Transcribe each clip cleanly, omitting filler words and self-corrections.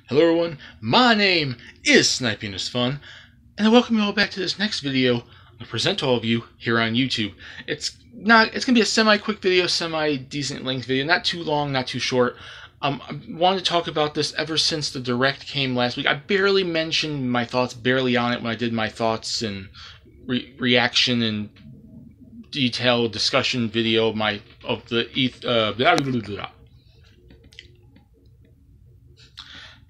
Hello everyone, my name is Sniping is Fun, and I welcome you all back to this next video I'm going to present to all of you here on YouTube. It's going to be a semi-quick video, semi-decent length video, not too long, not too short. I wanted to talk about this ever since the Direct came last week. I barely mentioned my thoughts, barely on it when I did my thoughts and reaction and detailed discussion video of the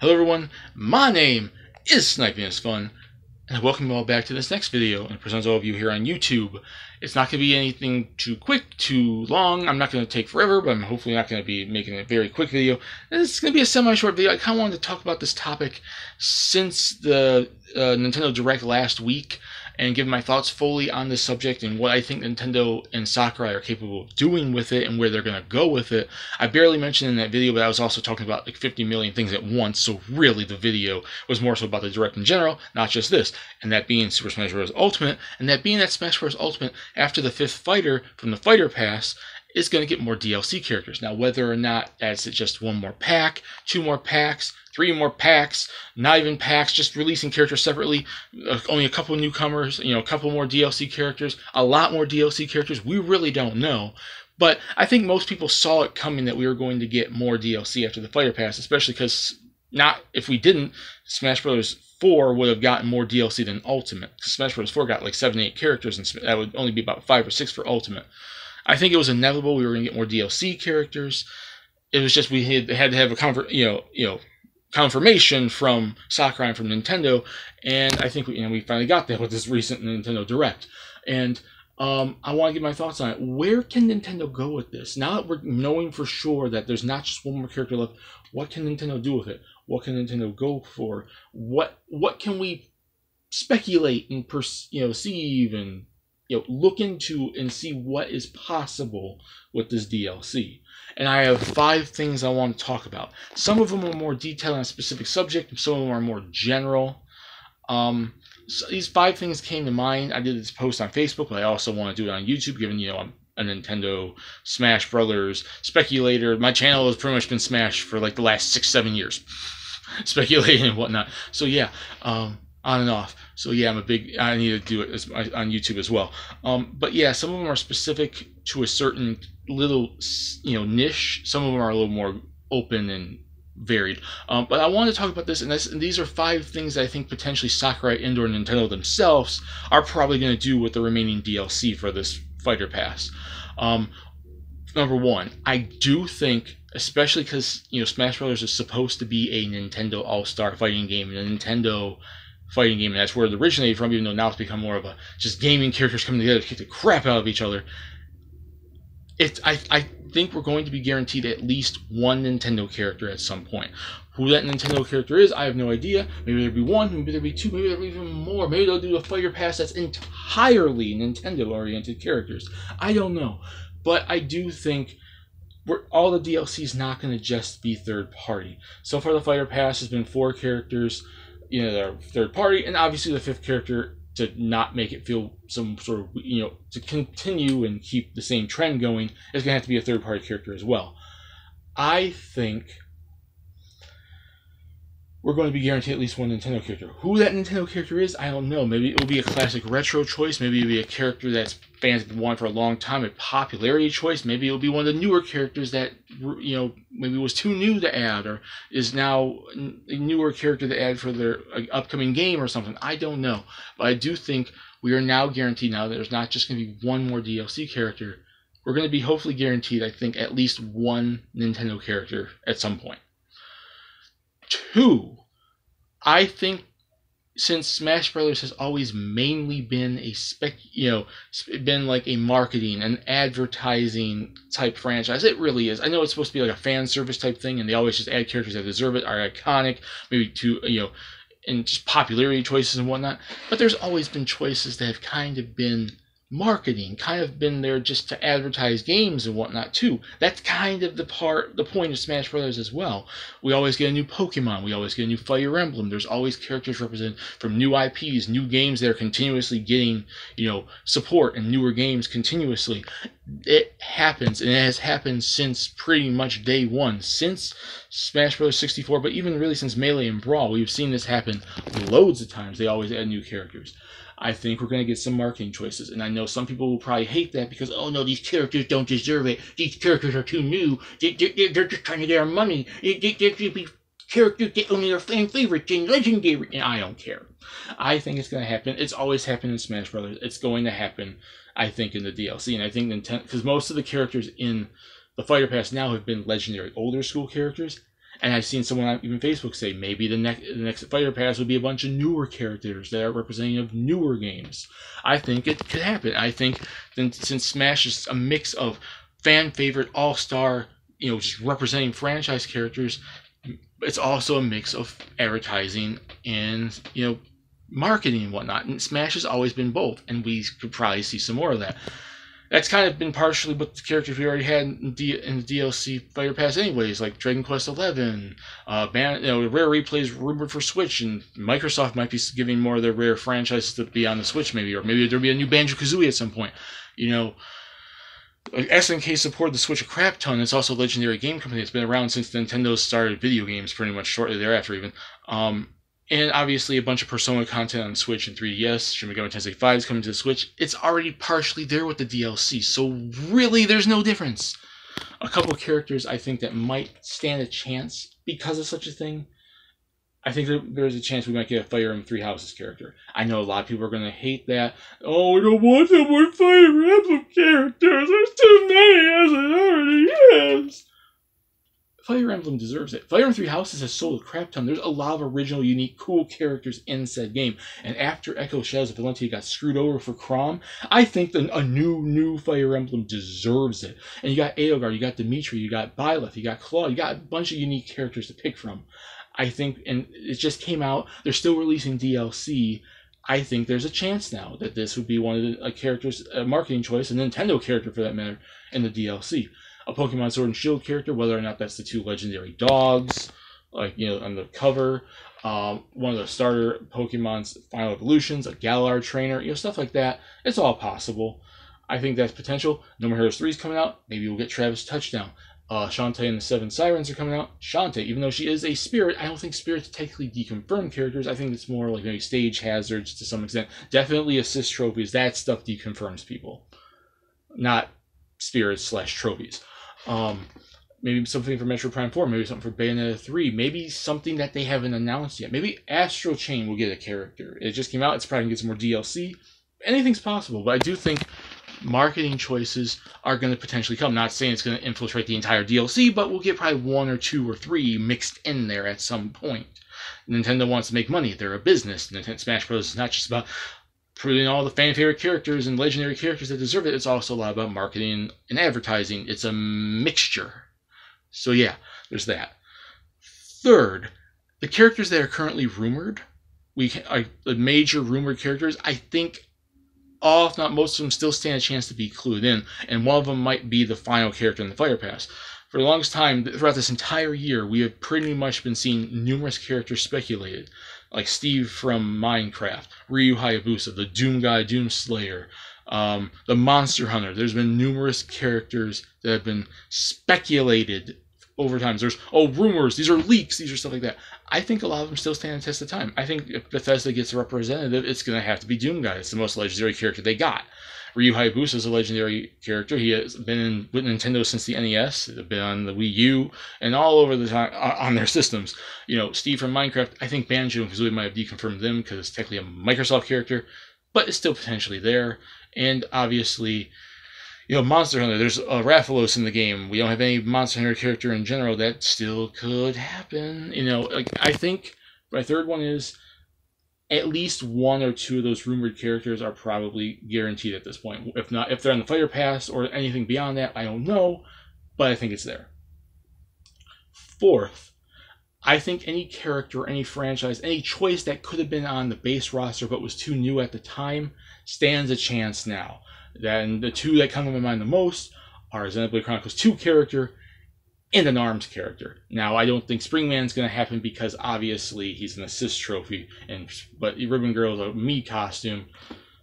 Hello everyone, my name is Sniping is Fun, and I welcome you all back to this next video and present all of you here on YouTube. It's not going to be anything too quick, too long. I'm not going to take forever, but I'm hopefully not going to be making a very quick video. It's going to be a semi-short video. I kind of wanted to talk about this topic since the Nintendo Direct last week and give my thoughts fully on this subject and what I think Nintendo and Sakurai are capable of doing with it and where they're going to go with it. I barely mentioned in that video, but I was also talking about like 50 million things at once, so really the video was more so about the Direct in general, not just this, and that being Super Smash Bros. Ultimate, and that being that Smash Bros. Ultimate, after the 5th fighter from the Fighter Pass, is going to get more DLC characters. Now, whether or not that's just one more pack, 2 more packs, 3 more packs, not even packs, just releasing characters separately, only a couple newcomers, a couple more DLC characters, a lot more DLC characters, we really don't know. But I think most people saw it coming that we were going to get more DLC after the Fighter Pass, especially because if we didn't, Smash Bros. 4 would have gotten more DLC than Ultimate. Smash Bros. 4 got like 7 to 8 characters, and that would only be about 5 or 6 for Ultimate. I think it was inevitable we were going to get more DLC characters. It was just we had to have a confirmation from Sakurai and from Nintendo, and I think we finally got that with this recent Nintendo Direct. And I want to get my thoughts on it. Where can Nintendo go with this? Now that we're knowing for sure that there's not just one more character left, what can Nintendo do with it? What can Nintendo go for? What can we speculate and perceive and look into and see what is possible with this DLC? And I have 5 things I want to talk about. Some of them are more detailed on a specific subject, and some of them are more general. So these 5 things came to mind. I did this post on Facebook, but I also want to do it on YouTube, given I'm a Nintendo Smash Brothers speculator. My channel has pretty much been Smash for like the last 6-7 years, speculating and whatnot. So yeah, on and off. So yeah, I need to do it on YouTube as well. But yeah, some of them are specific to a certain little niche. Some of them are a little more open and varied. But I want to talk about this, and these are 5 things that I think potentially Sakurai and/or Nintendo themselves are probably going to do with the remaining DLC for this Fighter Pass. Number 1, I do think, especially because Smash Brothers is supposed to be a Nintendo All-Star fighting game, and a Nintendo fighting game, and that's where it originated from, even though now it's become more of a just gaming characters coming together to kick the crap out of each other. I think we're going to be guaranteed at least one Nintendo character at some point. Who that Nintendo character is, I have no idea. Maybe there'll be 1, maybe there'll be 2, maybe there'll be even more. Maybe they'll do a Fighter Pass that's entirely Nintendo-oriented characters. I don't know. But I do think all the DLC is not going to just be third-party. So far, the Fighter Pass has been 4 characters, they're third-party, and obviously the 5th character, to not make it feel some sort of, to continue and keep the same trend going, is going to have to be a third-party character as well. I think we're going to be guaranteed at least one Nintendo character. Who that Nintendo character is, I don't know. Maybe it'll be a classic retro choice. Maybe it'll be a character that fans have been wanting for a long time, a popularity choice. Maybe it'll be one of the newer characters that, maybe was too new to add, or is now a newer character to add for their upcoming game or something. I don't know. But I do think we are now guaranteed now that there's not just going to be one more DLC character. We're going to be hopefully guaranteed, I think, at least one Nintendo character at some point. 2, I think since Smash Brothers has always mainly been been like a marketing and advertising type franchise, it really is. I know it's supposed to be like a fan service type thing, and they always just add characters that deserve it, are iconic, maybe to and just popularity choices and whatnot. But there's always been choices that have kind of been marketing, kind of been there just to advertise games and whatnot too. That's kind of the point of Smash Brothers as well. We always get a new Pokemon, we always get a new Fire Emblem. There's always characters represented from new IPs, new games that are continuously getting, support, and newer games continuously. It happens, and it has happened since pretty much day one, since Smash Bros. 64, but even really since Melee and Brawl. We've seen this happen loads of times. They always add new characters. I think we're going to get some marketing choices, and I know some people will probably hate that because, oh no, these characters don't deserve it. These characters are too new. They're just trying to get our money. They should be characters that only are fan favorites and legendary, and I don't care. I think it's going to happen. It's always happened in Smash Brothers. It's going to happen, I think, in the DLC, and I think Nintendo, because most of the characters in the Fighter Pass now have been legendary, older school characters. And I've seen someone on even Facebook say maybe the next Fighter Pass would be a bunch of newer characters that are representative of newer games. I think it could happen. I think since Smash is a mix of fan favorite, all-star, just representing franchise characters, it's also a mix of advertising and, marketing and whatnot. And Smash has always been both, and we could probably see some more of that. That's kind of been partially with the characters we already had in the DLC Fighter Pass anyways, like Dragon Quest XI, Rare Replays rumored for Switch, and Microsoft might be giving more of their Rare franchises to be on the Switch maybe, or maybe there'll be a new Banjo-Kazooie at some point. SNK supported the Switch a crap ton. It's also a legendary game company. It's been around since Nintendo started video games, pretty much shortly thereafter even. And obviously a bunch of Persona content on Switch and 3DS. Shin Megami Tensei 5 is coming to the Switch. It's already partially there with the DLC, so really there's no difference. A couple characters I think that might stand a chance because of such a thing. I think there's a chance we might get a Fire Emblem Three Houses character. I know a lot of people are going to hate that. Oh, we don't want no more Fire Emblem characters. There's too many as it already is. Fire Emblem deserves it. Fire Emblem Three Houses has sold a crap ton. There's a lot of original, unique, cool characters in said game. And after Echo Shadows of Valentia got screwed over for Chrom, I think a new Fire Emblem deserves it. And you got Eogar, you got Dimitri, you got Byleth, you got Claude, you got a bunch of unique characters to pick from. I think, and it just came out, they're still releasing DLC. I think there's a chance now that this would be one of the characters, a marketing choice, a Nintendo character for that matter, in the DLC. A Pokemon Sword and Shield character, whether or not that's the two legendary dogs, like, on the cover, one of the starter Pokemon's final evolutions, a Galar trainer, stuff like that. It's all possible. I think that's potential. No More Heroes 3 is coming out. Maybe we'll get Travis Touchdown. Shantae and the Seven Sirens are coming out. Shantae, even though she is a spirit, I don't think spirits technically deconfirm characters. I think it's more like maybe stage hazards to some extent. Definitely assist trophies. That stuff deconfirms people. Not spirits / trophies. Maybe something for Metroid Prime 4, maybe something for Bayonetta 3, maybe something that they haven't announced yet. Maybe Astral Chain will get a character. It just came out, it's probably going to get some more DLC. Anything's possible, but I do think marketing choices are going to potentially come. Not saying it's going to infiltrate the entire DLC, but we'll get probably 1 or 2 or 3 mixed in there at some point. Nintendo wants to make money. They're a business. Nintendo Smash Bros. Is not just about putting all the fan favorite characters and legendary characters that deserve it. It's also a lot about marketing and advertising. It's a mixture. So yeah, there's that. Third, the characters that are currently rumored, the major rumored characters, I think all, if not most of them, still stand a chance to be clued in, and one of them might be the final character in the Fighter Pass. For the longest time, throughout this entire year, we have pretty much been seeing numerous characters speculated, like Steve from Minecraft, Ryu Hayabusa, the Doom Guy, Doom Slayer, the Monster Hunter. There's been numerous characters that have been speculated over time. There's, rumors, these are leaks, these are stuff like that. I think a lot of them still stand the test of time. I think if Bethesda gets a representative, it's going to have to be Doom Guy. It's the most legendary character they got. Ryu Hayabusa is a legendary character. He has been with Nintendo since the NES, been on the Wii U, and all over the time on their systems. Steve from Minecraft, I think Banjo and Kazooie might have deconfirmed them because it's technically a Microsoft character, but it's still potentially there. And obviously, Monster Hunter, there's a Rathalos in the game. We don't have any Monster Hunter character in general. That still could happen. I think my third one is at least 1 or 2 of those rumored characters are probably guaranteed at this point. If they're on the Fighter Pass or anything beyond that, I don't know, but I think it's there. Fourth, I think any character, any franchise, any choice that could have been on the base roster but was too new at the time stands a chance now. Then the two that come to my mind the most are Xenoblade Chronicles 2 character and an ARMS character. Now, I don't think Springman's going to happen because obviously he's an assist trophy, but Ribbon Girl is a Mii costume.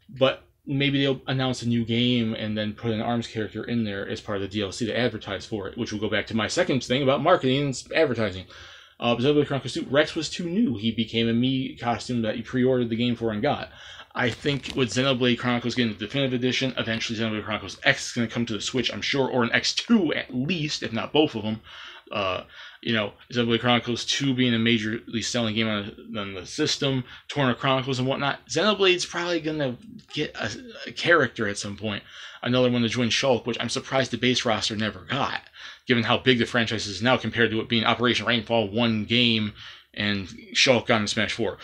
But maybe they'll announce a new game and then put an ARMS character in there as part of the DLC to advertise for it, which will go back to my second thing about marketing and advertising. Xenoblade Chronicles 2, Rex was too new. He became a Mii costume that you pre-ordered the game for and got. I think with Xenoblade Chronicles getting the Definitive Edition, eventually Xenoblade Chronicles X is going to come to the Switch, I'm sure, or an X2 at least, if not both of them. Xenoblade Chronicles 2 being a majorly selling game on the system, Torna Chronicles and whatnot. Xenoblade's probably going to get a character at some point. Another one to join Shulk, which I'm surprised the base roster never got, given how big the franchise is now compared to it being Operation Rainfall, one game, and Shulk got in Smash 4.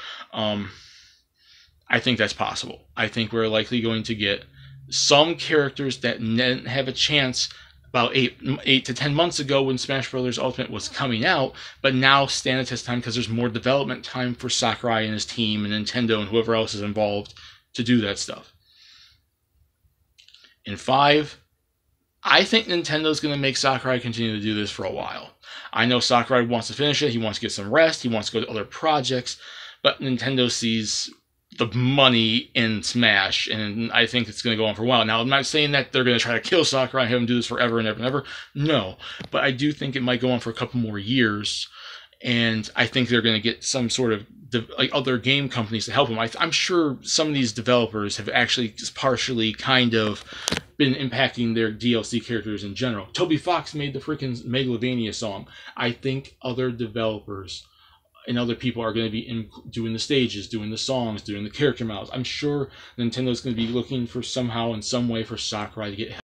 I think that's possible. I think we're likely going to get some characters that didn't have a chance about 8 to 10 months ago when Smash Bros. Ultimate was coming out, but now stand the test of time because there's more development time for Sakurai and his team and Nintendo and whoever else is involved to do that stuff. In 5, I think Nintendo's going to make Sakurai continue to do this for a while. I know Sakurai wants to finish it, he wants to get some rest, he wants to go to other projects, but Nintendo sees the money in Smash, and I think it's going to go on for a while. Now, I'm not saying that they're going to try to kill Sakurai and have him do this forever and ever and ever. No, but I do think it might go on for a couple more years, and I think they're going to get some sort of other game companies to help them. I'm sure some of these developers have actually just partially kind of been impacting their DLC characters in general. Toby Fox made the freaking Megalovania song. I think other developers and other people are going to be doing the stages, doing the songs, doing the character models. I'm sure Nintendo's going to be looking for somehow in some way for Sakurai to get help.